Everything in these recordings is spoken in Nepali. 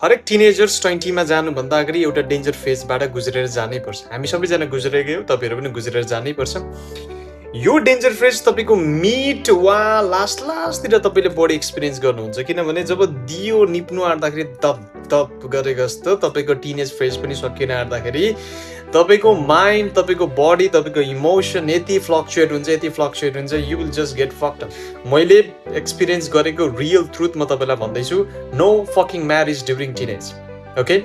हरेक टिनेजर्स 20 मा जानुभन्दा अगाडि एउटा डेन्जर फेजबाट गुज्रेर जानै पर्छ। हामी सबैजना गुज्रेकै हो, तपाईहरु पनि गुज्रेर जानै पर्छ। यो डेन्जर फेज तपाईको मिड वा लास्टतिर तपाईले बढी एक्सपिरियन्स गर्नुहुन्छ, किनभने जब दियो निप्नु आँट्दाखेरि दप दप गरेको जस्तो तपाईको टिनेज फेज पनि सकिन आँट्दाखेरि तपाईको माइन्ड, तपाईको बडी, तपाईको इमोसन यति फ्लक्चुएट हुन्छ, you will just get fucked up. मैले एक्सपिरियन्स गरेको रियल ट्रुथ म तपाईलाई भन्दैछु, no fucking marriage during teenage. Okay,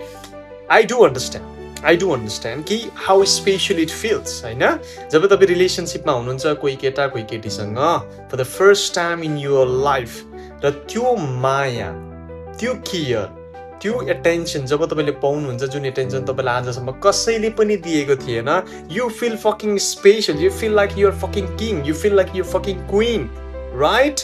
I do understand कि हाउ स्पेशल इट फिल्स, हैन? जब तपाईँ रिलेसनसिपमा हुनुहुन्छ कोही केटा कोही केटीसँग for the first time in your life, र त्यो माया, त्यो केयर, त्यो एटेन्सन जब तपाईले पाउनुहुन्छ, जुन एटेन्सन तपाईलाई आजसम्म कसैले पनि दिएको थिएन, you feel fucking special, you feel like you are fucking king, you feel like you are fucking queen, right?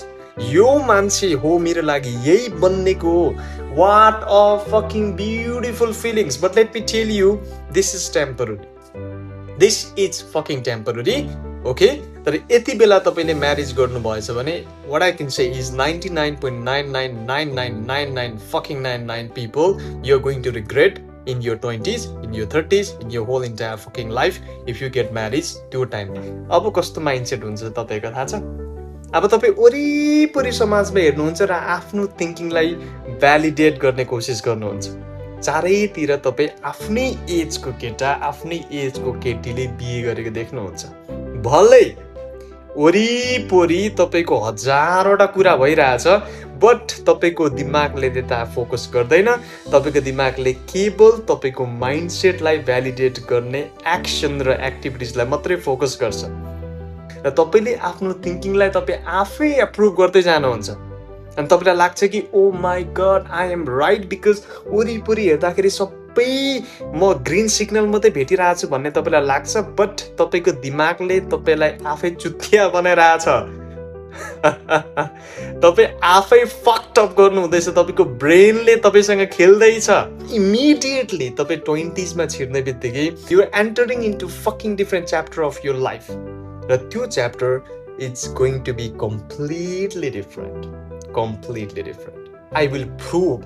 यो मान्छे हो मेरो लागि, यही बन्नेको हो। What a fucking beautiful feelings. But let me tell you, this is temporary. This is fucking temporary. Okay? तर यति बेला तपाईले म्यारेज गर्नु भएछ भने what I can say is 99.999999 fucking 99 people you're going to regret in your 20s, in your 30s, in your whole entire fucking life if you get married त्यो टाइममा। अब कस्तो माइन्डसेट हुन्छ तपाईको थाहा छ? अब तपाईँ वरिपरि समाजमा हेर्नुहुन्छ र आफ्नो थिङ्किङलाई भ्यालिडेट गर्ने कोसिस गर्नुहुन्छ। चारैतिर तपाईँ आफ्नै एजको केटा, आफ्नै एजको केटीले बिहे गरेको देख्नुहुन्छ। भलै वरिपरि तपाईँको हजारवटा कुरा भइरहेछ, बट तपाईँको दिमागले त्यता फोकस गर्दैन। तपाईँको दिमागले केवल तपाईँको माइन्डसेटलाई भ्यालिडेट गर्ने एक्सन र एक्टिभिटिजलाई मात्रै फोकस गर्छ, र तपाईले आफ्नो थिङ्किङलाई तपाईँ आफै एप्रुभ गर्दै जानुहुन्छ। अनि तपाईँलाई लाग्छ कि oh my god I am right, because वरिपरि हेर्दाखेरि सबै म ग्रिन सिग्नल मात्रै भेटिरहेको छु भन्ने तपाईँलाई लाग्छ, बट तपाईँको दिमागले तपाईँलाई आफै चुतिया बनाइरहेछ। तपाईँ आफै फक्ड अप गर्नु हुँदैछ, तपाईँको ब्रेनले तपाईँसँग खेल्दैछ। इमिडिएटली तपाईँ 20s मा छिर्ने बित्तिकै you are entering into fucking different chapter of your life, र त्यो chapter is going to be completely different. I will prove,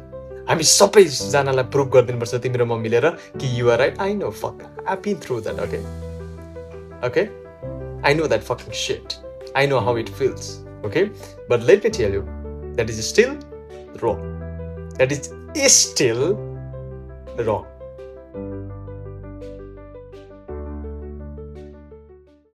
हामी सबैजनालाई प्रुभ गरिदिनुपर्छ तिमी र म मिलेर कि you are right. I know fuck, I been through that. Okay, I know that fucking shit, I know how it feels. Okay, but let me tell you, that is still wrong,